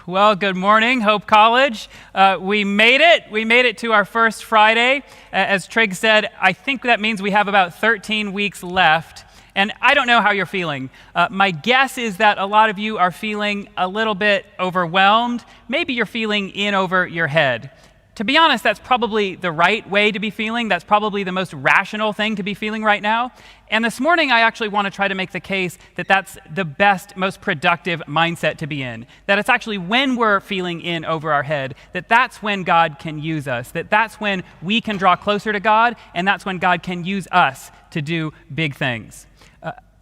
Well, good morning, Hope College. We made it. We made it to our first Friday. As Trig said, I think that means we have about 13 weeks left. And I don't know how you're feeling. My guess is that a lot of you are feeling a little bit overwhelmed. Maybe you're feeling in over your head. To be honest, that's probably the right way to be feeling. That's probably the most rational thing to be feeling right now. And this morning, I actually want to try to make the case that that's the best, most productive mindset to be in. That it's actually when we're feeling in over our head, that that's when God can use us, that that's when we can draw closer to God, and that's when God can use us to do big things.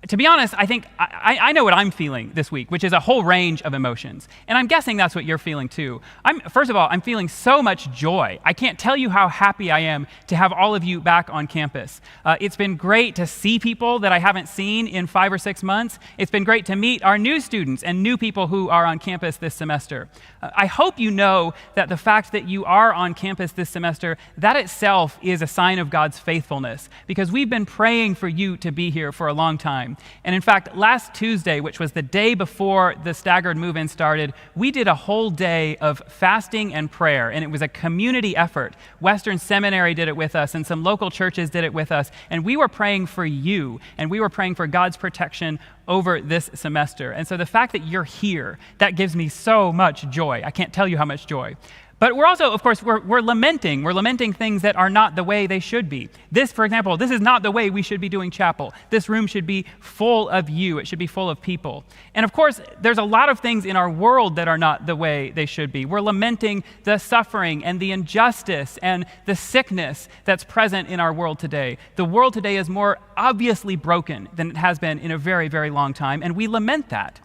To be honest, I think I know what I'm feeling this week, which is a whole range of emotions. And I'm guessing that's what you're feeling too. First of all, I'm feeling so much joy. I can't tell you how happy I am to have all of you back on campus. It's been great to see people that I haven't seen in 5 or 6 months. It's been great to meet our new students and new people who are on campus this semester. I hope you know that the fact that you are on campus this semester, that itself is a sign of God's faithfulness, because we've been praying for you to be here for a long time. And in fact, last Tuesday, which was the day before the staggered move-in started, we did a whole day of fasting and prayer, and it was a community effort. Western Seminary did it with us, and some local churches did it with us, and we were praying for you, and we were praying for God's protection over this semester. And so the fact that you're here, that gives me so much joy. I can't tell you how much joy. But we're also, of course, we're lamenting. We're lamenting things that are not the way they should be. This, for example, this is not the way we should be doing chapel. This room should be full of you. It should be full of people. And of course, there's a lot of things in our world that are not the way they should be. We're lamenting the suffering and the injustice and the sickness that's present in our world today. The world today is more obviously broken than it has been in a very, very long time, and we lament that.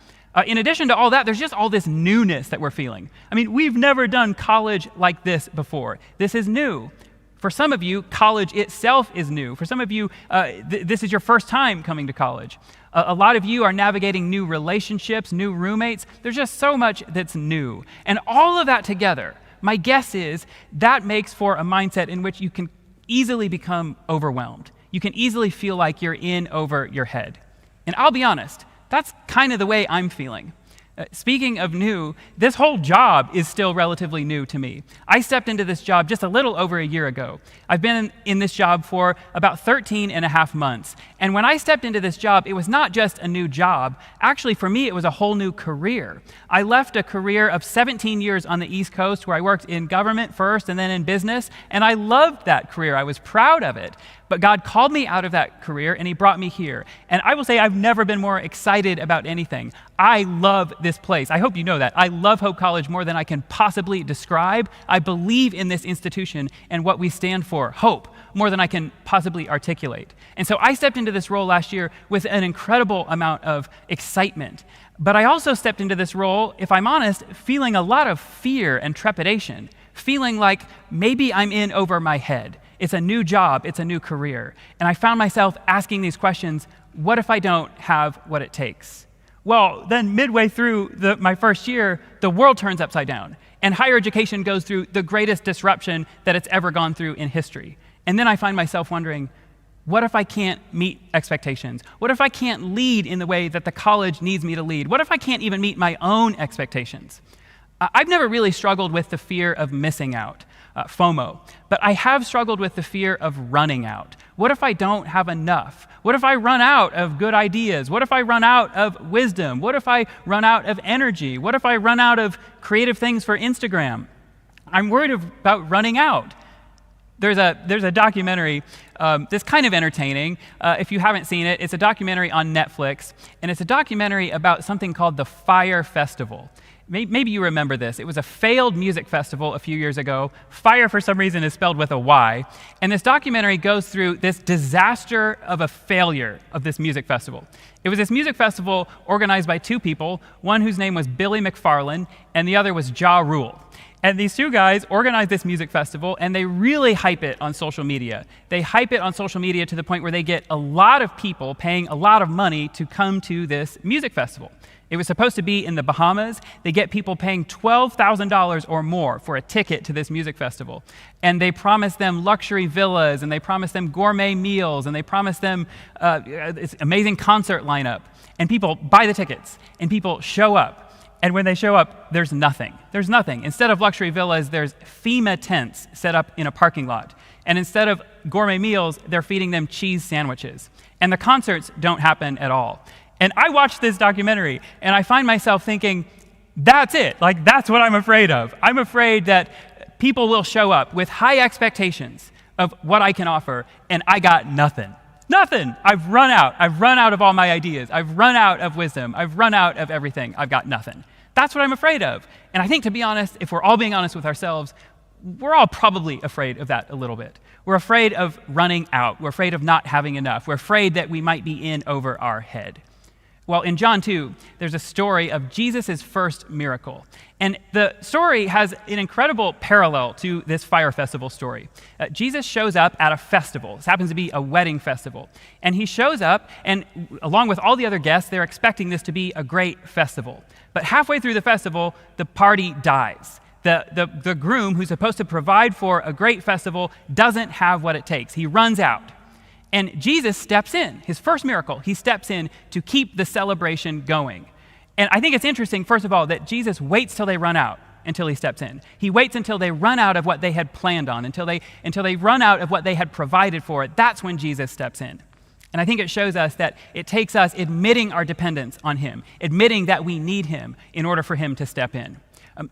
In addition to all that, there's just all this newness that we're feeling. I mean, we've never done college like this before. This is new. For some of you, college itself is new. For some of you, this is your first time coming to college. A lot of you are navigating new relationships, new roommates. There's just so much that's new. And all of that together, my guess is that makes for a mindset in which you can easily become overwhelmed. You can easily feel like you're in over your head. And I'll be honest, that's kind of the way I'm feeling. Speaking of new, this whole job is still relatively new to me. I stepped into this job just a little over a year ago. I've been in this job for about 13 and a half months. And when I stepped into this job, it was not just a new job. Actually, for me, it was a whole new career. I left a career of 17 years on the East Coast where I worked in government first and then in business. And I loved that career. I was proud of it. But God called me out of that career and he brought me here. And I will say I've never been more excited about anything. I love this place. I hope you know that. I love Hope College more than I can possibly describe. I believe in this institution and what we stand for, hope, more than I can possibly articulate. And so I stepped into this role last year with an incredible amount of excitement. But I also stepped into this role, if I'm honest, feeling a lot of fear and trepidation, feeling like maybe I'm in over my head. It's a new job, it's a new career. And I found myself asking these questions, what if I don't have what it takes? Well, then midway through my first year, the world turns upside down. And higher education goes through the greatest disruption that it's ever gone through in history. And then I find myself wondering, what if I can't meet expectations? What if I can't lead in the way that the college needs me to lead? What if I can't even meet my own expectations? I've never really struggled with the fear of missing out, FOMO, but I have struggled with the fear of running out. What if I don't have enough? What if I run out of good ideas? What if I run out of wisdom? What if I run out of energy? What if I run out of creative things for Instagram? I'm worried about running out. There's a documentary that's kind of entertaining. If you haven't seen it, it's a documentary on Netflix, and it's a documentary about something called the Fyre Festival. Maybe you remember this. It was a failed music festival a few years ago. Fire, for some reason, is spelled with a Y. And this documentary goes through this disaster of a failure of this music festival. It was this music festival organized by two people, one whose name was Billy McFarland, and the other was Ja Rule. And these two guys organized this music festival, and they really hype it on social media. They hype it on social media to the point where they get a lot of people paying a lot of money to come to this music festival. It was supposed to be in the Bahamas. They get people paying $12,000 or more for a ticket to this music festival. And they promise them luxury villas, and they promise them gourmet meals, and they promise them this amazing concert lineup. And people buy the tickets, and people show up. And when they show up, there's nothing. There's nothing. Instead of luxury villas, there's FEMA tents set up in a parking lot. And instead of gourmet meals, they're feeding them cheese sandwiches. And the concerts don't happen at all. And I watched this documentary, and I find myself thinking, that's it. Like, that's what I'm afraid of. I'm afraid that people will show up with high expectations of what I can offer, and I got nothing. Nothing. I've run out. I've run out of all my ideas. I've run out of wisdom. I've run out of everything. I've got nothing. That's what I'm afraid of. And I think, to be honest, if we're all being honest with ourselves, we're all probably afraid of that a little bit. We're afraid of running out. We're afraid of not having enough. We're afraid that we might be in over our head. Well, in John 2, there's a story of Jesus' first miracle. And the story has an incredible parallel to this fire festival story. Jesus shows up at a festival. This happens to be a wedding festival. And he shows up, and along with all the other guests, they're expecting this to be a great festival. But halfway through the festival, the party dies. The groom, who's supposed to provide for a great festival, doesn't have what it takes. He runs out. And Jesus steps in, his first miracle. He steps in to keep the celebration going. And I think it's interesting, first of all, that Jesus waits till they run out until he steps in. He waits until they run out of what they had planned on, until they run out of what they had provided for. That's when Jesus steps in. And I think it shows us that it takes us admitting our dependence on him, admitting that we need him in order for him to step in.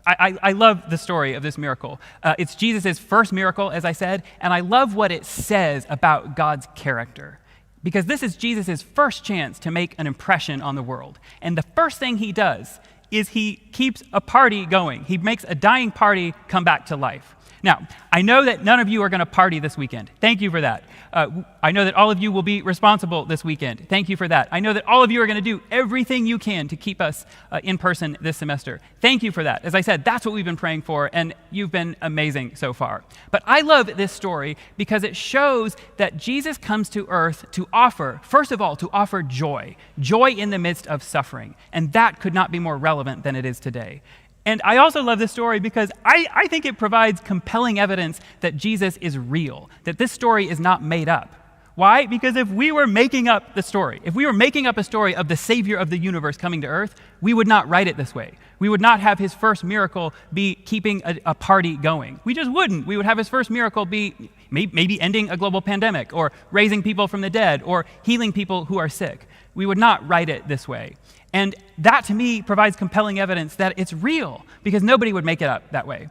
I love the story of this miracle. It's Jesus' first miracle, as I said, and I love what it says about God's character. Because this is Jesus' first chance to make an impression on the world. And the first thing he does is he keeps a party going. He makes a dying party come back to life. Now, I know that none of you are going to party this weekend. Thank you for that. I know that all of you will be responsible this weekend. Thank you for that. I know that all of you are going to do everything you can to keep us in person this semester. Thank you for that. As I said, that's what we've been praying for, and you've been amazing so far. But I love this story because it shows that Jesus comes to earth to offer, first of all, to offer joy in the midst of suffering. And that could not be more relevant than it is today. And I also love this story because I think it provides compelling evidence that Jesus is real, that this story is not made up. Why? Because if we were making up the story, if we were making up a story of the Savior of the universe coming to earth, we would not write it this way. We would not have his first miracle be keeping a party going. We just wouldn't. We would have his first miracle be maybe ending a global pandemic or raising people from the dead or healing people who are sick. We would not write it this way. And that, to me, provides compelling evidence that it's real, because nobody would make it up that way.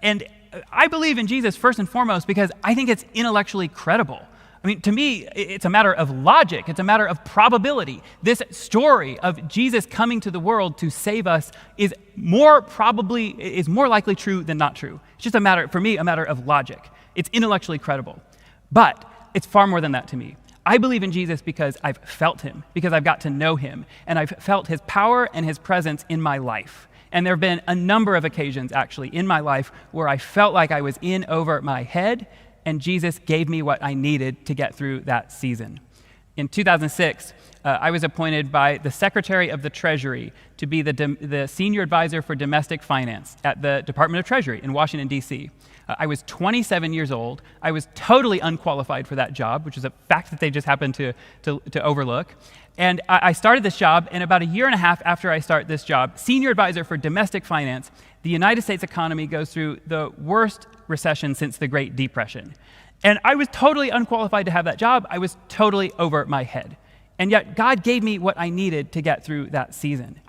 And I believe in Jesus first and foremost because I think it's intellectually credible. I mean, to me, it's a matter of logic. It's a matter of probability. This story of Jesus coming to the world to save us is more likely true than not true. It's just a matter of logic. It's intellectually credible. But it's far more than that to me. I believe in Jesus because I've felt him, because I've got to know him, and I've felt his power and his presence in my life. And there have been a number of occasions, actually, in my life where I felt like I was in over my head, and Jesus gave me what I needed to get through that season. In 2006, I was appointed by the Secretary of the Treasury to be the Senior Advisor for Domestic Finance at the Department of Treasury in Washington, D.C. I was 27 years old. I was totally unqualified for that job, which is a fact that they just happened to overlook. And I started this job, and about a year and a half after I start this job, Senior Advisor for Domestic Finance, the United States economy goes through the worst recession since the Great Depression. And I was totally unqualified to have that job. I was totally over my head. And yet God gave me what I needed to get through that season.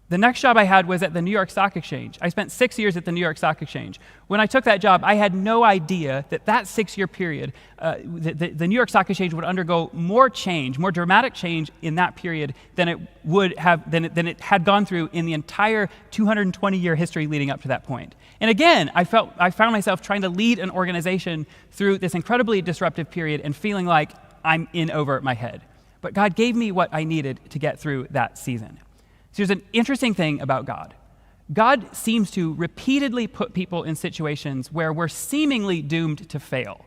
The next job I had was at the New York Stock Exchange. I spent 6 years at the New York Stock Exchange. When I took that job, I had no idea that 6-year period, the New York Stock Exchange would undergo more change, more dramatic change in that period than it had gone through in the entire 220-year history leading up to that point. And again, I found myself trying to lead an organization through this incredibly disruptive period and feeling like I'm in over my head. But God gave me what I needed to get through that season. So there's an interesting thing about God. God seems to repeatedly put people in situations where we're seemingly doomed to fail,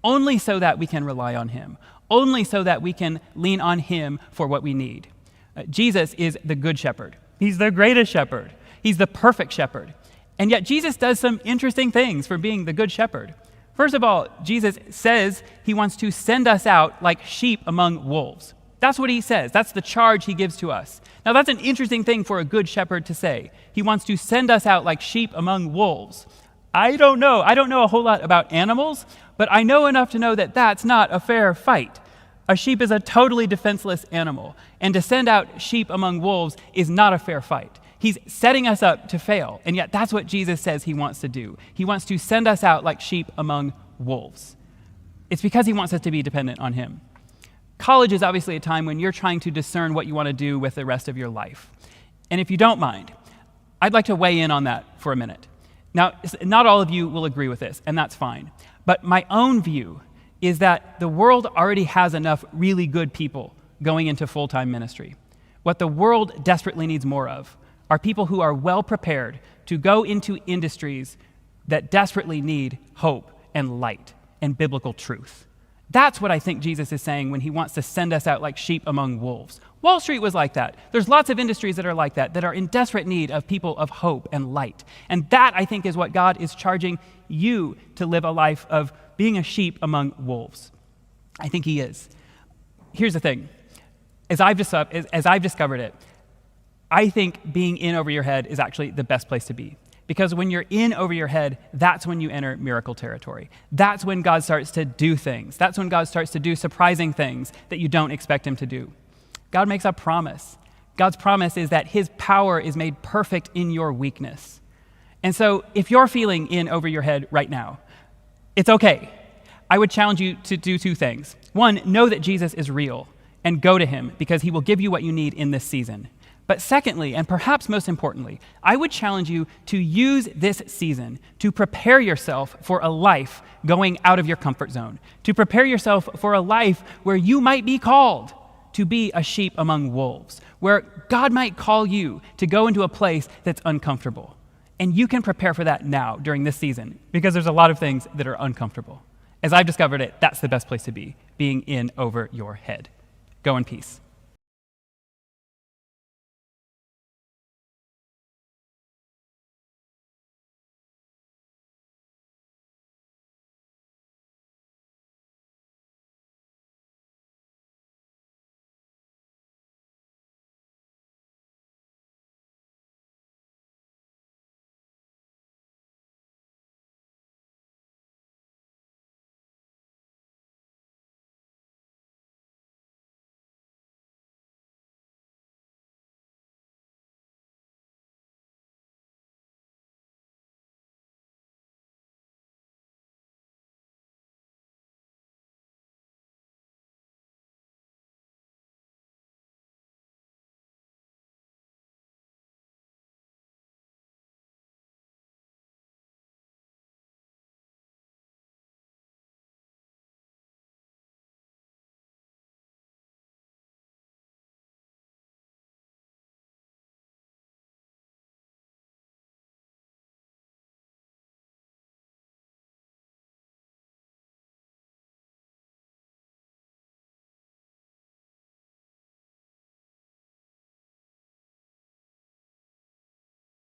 only so that we can rely on him, only so that we can lean on him for what we need. Jesus is the good shepherd. He's the greatest shepherd. He's the perfect shepherd. And yet Jesus does some interesting things for being the good shepherd. First of all, Jesus says he wants to send us out like sheep among wolves. That's what he says. That's the charge he gives to us. Now, that's an interesting thing for a good shepherd to say. He wants to send us out like sheep among wolves. I don't know. I don't know a whole lot about animals, but I know enough to know that that's not a fair fight. A sheep is a totally defenseless animal, and to send out sheep among wolves is not a fair fight. He's setting us up to fail, and yet that's what Jesus says he wants to do. He wants to send us out like sheep among wolves. It's because he wants us to be dependent on him. College is obviously a time when you're trying to discern what you want to do with the rest of your life. And if you don't mind, I'd like to weigh in on that for a minute. Now, not all of you will agree with this, and that's fine. But my own view is that the world already has enough really good people going into full-time ministry. What the world desperately needs more of are people who are well prepared to go into industries that desperately need hope and light and biblical truth. That's what I think Jesus is saying when he wants to send us out like sheep among wolves. Wall Street was like that. There's lots of industries that are like that are in desperate need of people of hope and light. And that, I think, is what God is charging you to live a life of being a sheep among wolves. I think he is. Here's the thing. As I've discovered it, I think being in over your head is actually the best place to be. Because when you're in over your head, that's when you enter miracle territory. That's when God starts to do things. That's when God starts to do surprising things that you don't expect him to do. God makes a promise. God's promise is that his power is made perfect in your weakness. And so if you're feeling in over your head right now, it's okay. I would challenge you to do two things. One, know that Jesus is real and go to him because he will give you what you need in this season. But secondly, and perhaps most importantly, I would challenge you to use this season to prepare yourself for a life going out of your comfort zone, to prepare yourself for a life where you might be called to be a sheep among wolves, where God might call you to go into a place that's uncomfortable. And you can prepare for that now during this season because there's a lot of things that are uncomfortable. As I've discovered it, that's the best place to be, being in over your head. Go in peace.